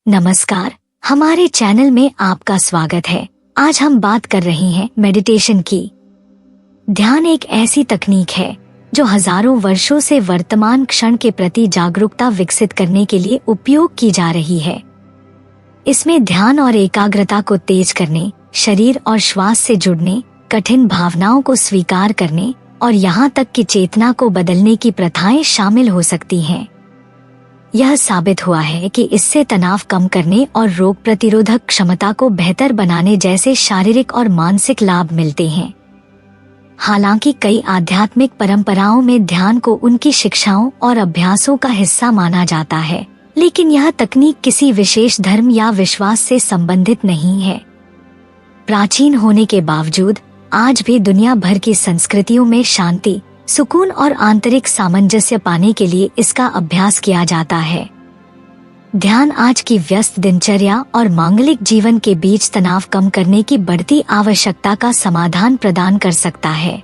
नमस्कार, हमारे चैनल में आपका स्वागत है। आज हम बात कर रहे हैं मेडिटेशन की। ध्यान एक ऐसी तकनीक है जो हजारों वर्षों से वर्तमान क्षण के प्रति जागरूकता विकसित करने के लिए उपयोग की जा रही है। इसमें ध्यान और एकाग्रता को तेज करने, शरीर और श्वास से जुड़ने, कठिन भावनाओं को स्वीकार करने और यहाँ तक कि चेतना को बदलने की प्रथाएं शामिल हो सकती हैं। यह साबित हुआ है कि इससे तनाव कम करने और रोग प्रतिरोधक क्षमता को बेहतर बनाने जैसे शारीरिक और मानसिक लाभ मिलते हैं। हालांकि कई आध्यात्मिक परंपराओं में ध्यान को उनकी शिक्षाओं और अभ्यासों का हिस्सा माना जाता है, लेकिन यह तकनीक किसी विशेष धर्म या विश्वास से संबंधित नहीं है। प्राचीन होने के बावजूद आज भी दुनिया भर की संस्कृतियों में शांति, सुकून और आंतरिक सामंजस्य पाने के लिए इसका अभ्यास किया जाता है। ध्यान आज की व्यस्त दिनचर्या और मांगलिक जीवन के बीच तनाव कम करने की बढ़ती आवश्यकता का समाधान प्रदान कर सकता है।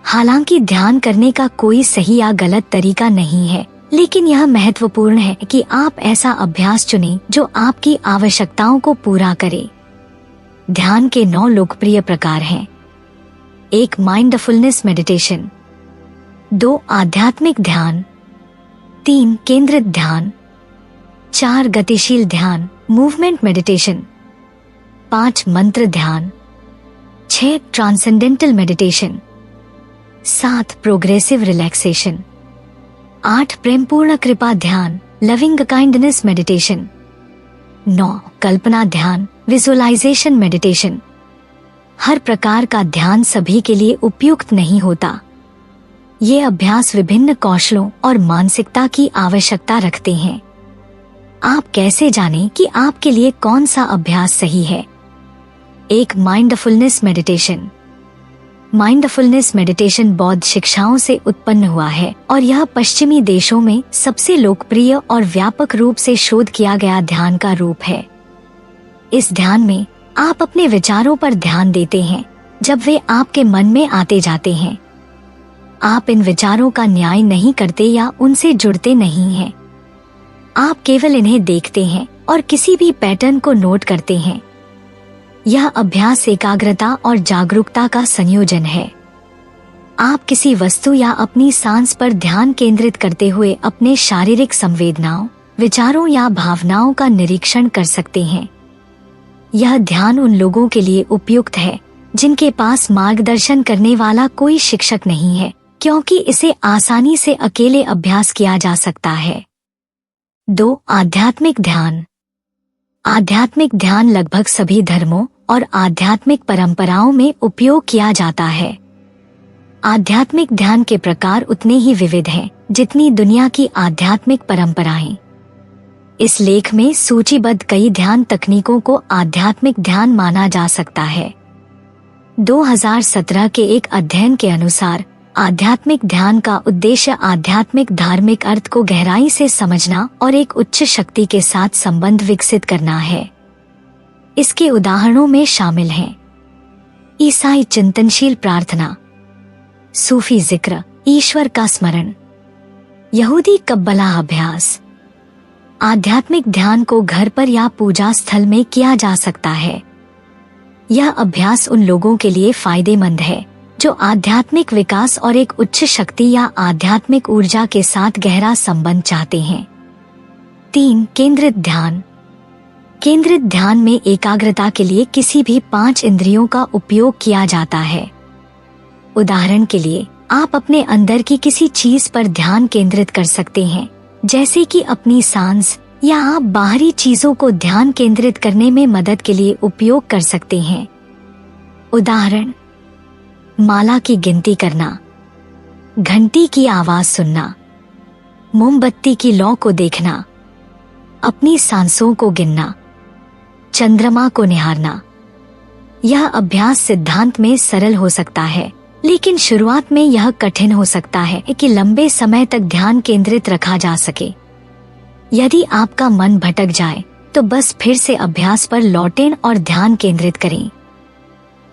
हालांकि ध्यान करने का कोई सही या गलत तरीका नहीं है, लेकिन यह महत्वपूर्ण है कि आप ऐसा अभ्यास चुनें जो आपकी आवश्यकताओं को पूरा करे। ध्यान के 9 लोकप्रिय प्रकार हैं। 1. Mindfulness meditation. 2. आध्यात्मिक ध्यान। 3. केंद्रित ध्यान। 4. गतिशील ध्यान, मूवमेंट मेडिटेशन। 5. मंत्र ध्यान। 6. Transcendental meditation. 7. Progressive relaxation. 8. प्रेमपूर्ण कृपा ध्यान, लविंग काइंडनेस मेडिटेशन। 9. कल्पना ध्यान, विजुअलाइजेशन मेडिटेशन। हर प्रकार का ध्यान सभी के लिए उपयुक्त नहीं होता। ये अभ्यास विभिन्न कौशलों और मानसिकता की आवश्यकता रखते हैं। आप कैसे जानें कि आपके लिए कौन सा अभ्यास सही है? 1. Mindfulness meditation. माइंडफुलनेस मेडिटेशन बौद्ध शिक्षाओं से उत्पन्न हुआ है और यह पश्चिमी देशों में सबसे लोकप्रिय और व्यापक रूप से शोध किया गया ध्यान का रूप है। इस ध्यान में आप अपने विचारों पर ध्यान देते हैं जब वे आपके मन में आते जाते हैं। आप इन विचारों का न्याय नहीं करते या उनसे जुड़ते नहीं हैं। आप केवल इन्हें देखते हैं और किसी भी पैटर्न को नोट करते हैं। यह अभ्यास एकाग्रता और जागरूकता का संयोजन है। आप किसी वस्तु या अपनी सांस पर ध्यान केंद्रित करते हुए अपने शारीरिक संवेदनाओं, विचारों या भावनाओं का निरीक्षण कर सकते हैं। यह ध्यान उन लोगों के लिए उपयुक्त है जिनके पास मार्गदर्शन करने वाला कोई शिक्षक नहीं है, क्योंकि इसे आसानी से अकेले अभ्यास किया जा सकता है। 2. आध्यात्मिक ध्यान। आध्यात्मिक ध्यान लगभग सभी धर्मों और आध्यात्मिक परंपराओं में उपयोग किया जाता है। आध्यात्मिक ध्यान के प्रकार उतने ही विविध हैं जितनी दुनिया की आध्यात्मिक परंपराएं। इस लेख में सूचीबद्ध कई ध्यान तकनीकों को आध्यात्मिक ध्यान माना जा सकता है। 2017 के एक अध्ययन के अनुसार आध्यात्मिक ध्यान का उद्देश्य आध्यात्मिक धार्मिक अर्थ को गहराई से समझना और एक उच्च शक्ति के साथ संबंध विकसित करना है। इसके उदाहरणों में शामिल हैं ईसाई चिंतनशील प्रार्थना, सूफी जिक्र, ईश्वर का स्मरण, यहूदी कब्बला अभ्यास। आध्यात्मिक ध्यान को घर पर या पूजा स्थल में किया जा सकता है। यह अभ्यास उन लोगों के लिए फायदेमंद है जो आध्यात्मिक विकास और एक उच्च शक्ति या आध्यात्मिक ऊर्जा के साथ गहरा संबंध चाहते हैं। 3. केंद्रित ध्यान। केंद्रित ध्यान में एकाग्रता के लिए किसी भी 5 इंद्रियों का उपयोग किया जाता है। उदाहरण के लिए आप अपने अंदर की किसी चीज पर ध्यान केंद्रित कर सकते हैं, जैसे कि अपनी सांस, या आप बाहरी चीजों को ध्यान केंद्रित करने में मदद के लिए उपयोग कर सकते हैं। उदाहरण: माला की गिनती करना, घंटी की आवाज सुनना, मोमबत्ती की लौ को देखना, अपनी सांसों को गिनना, चंद्रमा को निहारना। यह अभ्यास सिद्धांत में सरल हो सकता है, लेकिन शुरुआत में यह कठिन हो सकता है कि लंबे समय तक ध्यान केंद्रित रखा जा सके। यदि आपका मन भटक जाए तो बस फिर से अभ्यास पर लौटें और ध्यान केंद्रित करें।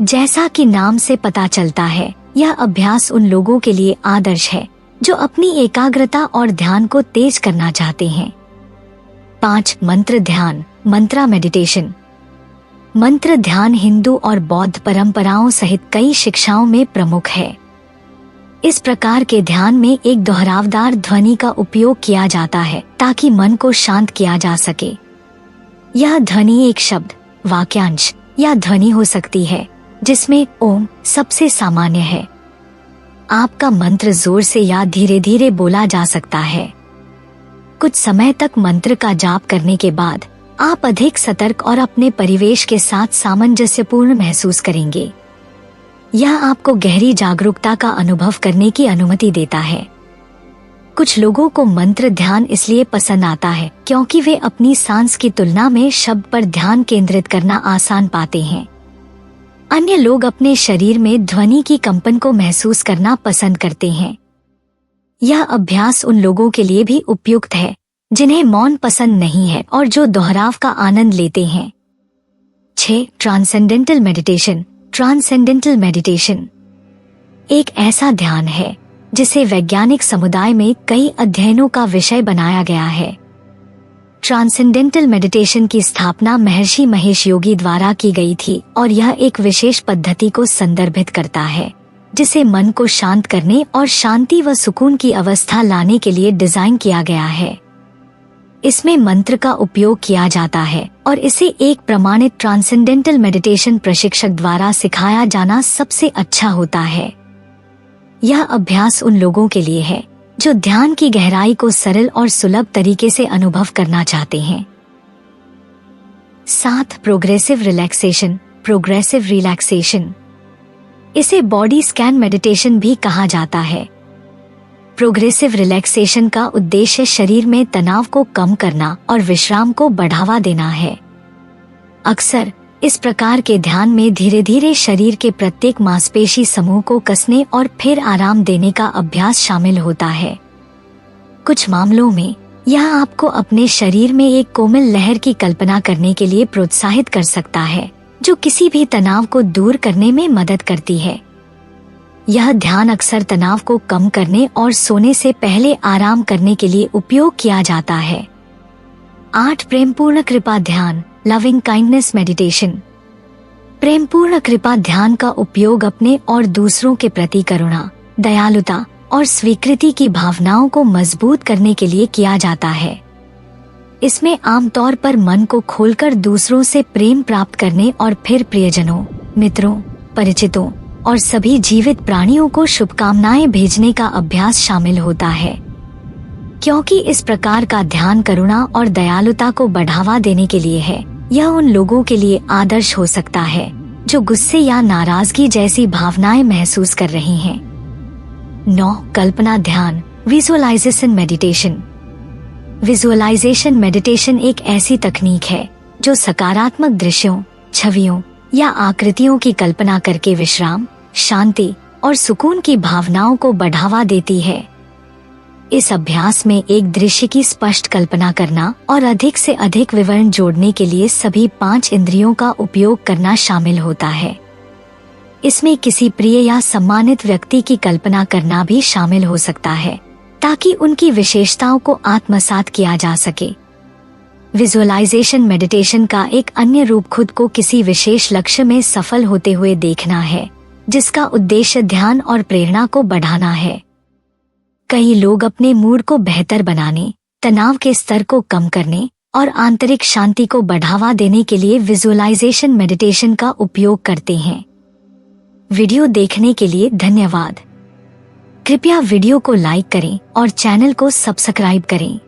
जैसा कि नाम से पता चलता है, यह अभ्यास उन लोगों के लिए आदर्श है जो अपनी एकाग्रता और ध्यान को तेज करना चाहते हैं। 5. मंत्र ध्यान, मंत्रा मेडिटेशन। मंत्र ध्यान हिंदू और बौद्ध परंपराओं सहित कई शिक्षाओं में प्रमुख है। इस प्रकार के ध्यान में एक दोहरावदार ध्वनि का उपयोग किया जाता है ताकि मन को शांत किया जा सके। यह ध्वनि एक शब्द, वाक्यांश या ध्वनि हो सकती है, जिसमें ओम सबसे सामान्य है। आपका मंत्र जोर से या धीरे धीरे बोला जा सकता है। कुछ समय तक मंत्र का जाप करने के बाद आप अधिक सतर्क और अपने परिवेश के साथ सामंजस्यपूर्ण महसूस करेंगे। यह आपको गहरी जागरूकता का अनुभव करने की अनुमति देता है। कुछ लोगों को मंत्र ध्यान इसलिए पसंद आता है क्योंकि वे अपनी सांस की तुलना में शब्द पर ध्यान केंद्रित करना आसान पाते हैं। अन्य लोग अपने शरीर में ध्वनि की कंपन को महसूस करना पसंद करते हैं। यह अभ्यास उन लोगों के लिए भी उपयुक्त है जिन्हें मौन पसंद नहीं है और जो दोहराव का आनंद लेते हैं। 6. ट्रांसेंडेंटल मेडिटेशन, ट्रांसेंडेंटल मेडिटेशन एक ऐसा ध्यान है जिसे वैज्ञानिक समुदाय में कई अध्ययनों का विषय बनाया गया है। ट्रांसेंडेंटल मेडिटेशन की स्थापना महर्षि महेश योगी द्वारा की गई थी और यह एक विशेष पद्धति को संदर्भित करता है जिसे मन को शांत करने और शांति व सुकून की अवस्था लाने के लिए डिजाइन किया गया है। इसमें मंत्र का उपयोग किया जाता है और इसे एक प्रमाणित ट्रांसेंडेंटल मेडिटेशन प्रशिक्षक द्वारा सिखाया जाना सबसे अच्छा होता है। यह अभ्यास उन लोगों के लिए है जो ध्यान की गहराई को सरल और सुलभ तरीके से अनुभव करना चाहते हैं। 7. प्रोग्रेसिव रिलैक्सेशन, प्रोग्रेसिव रिलैक्सेशन इसे बॉडी स्कैन मेडिटेशन भी कहा जाता है। प्रोग्रेसिव रिलैक्सेशन का उद्देश्य शरीर में तनाव को कम करना और विश्राम को बढ़ावा देना है। अक्सर इस प्रकार के ध्यान में धीरे धीरे शरीर के प्रत्येक मांसपेशी समूह को कसने और फिर आराम देने का अभ्यास शामिल होता है। कुछ मामलों में यह आपको अपने शरीर में एक कोमल लहर की कल्पना करने के लिए प्रोत्साहित कर सकता है जो किसी भी तनाव को दूर करने में मदद करती है। यह ध्यान अक्सर तनाव को कम करने और सोने से पहले आराम करने के लिए उपयोग किया जाता है। 8. प्रेमपूर्ण कृपा ध्यान, लविंग काइंडनेस मेडिटेशन प्रेमपूर्ण कृपा ध्यान का उपयोग अपने और दूसरों के प्रति करुणा, दयालुता और स्वीकृति की भावनाओं को मजबूत करने के लिए किया जाता है। इसमें आमतौर पर मन को खोलकर दूसरों से प्रेम प्राप्त करने और फिर प्रियजनों, मित्रों, परिचितों और सभी जीवित प्राणियों को शुभकामनाएं भेजने का अभ्यास शामिल होता है। क्योंकि इस प्रकार का ध्यान करुणा और दयालुता को बढ़ावा देने के लिए है, यह उन लोगों के लिए आदर्श हो सकता है जो गुस्से या नाराजगी जैसी भावनाएं महसूस कर रही हैं। 9. कल्पना ध्यान, विजुअलाइजेशन मेडिटेशन विजुअलाइजेशन मेडिटेशन एक ऐसी तकनीक है जो सकारात्मक दृश्यों, छवियों या आकृतियों की कल्पना करके विश्राम, शांति और सुकून की भावनाओं को बढ़ावा देती है। इस अभ्यास में एक दृश्य की स्पष्ट कल्पना करना और अधिक से अधिक विवरण जोड़ने के लिए सभी 5 इंद्रियों का उपयोग करना शामिल होता है। इसमें किसी प्रिय या सम्मानित व्यक्ति की कल्पना करना भी शामिल हो सकता है ताकि उनकी विशेषताओं को आत्मसात किया जा सके। विजुअलाइजेशन मेडिटेशन का एक अन्य रूप खुद को किसी विशेष लक्ष्य में सफल होते हुए देखना है, जिसका उद्देश्य ध्यान और प्रेरणा को बढ़ाना है। कई लोग अपने मूड को बेहतर बनाने, तनाव के स्तर को कम करने और आंतरिक शांति को बढ़ावा देने के लिए विजुअलाइजेशन मेडिटेशन का उपयोग करते हैं। वीडियो देखने के लिए धन्यवाद। कृपया वीडियो को लाइक करें और चैनल को सब्सक्राइब करें।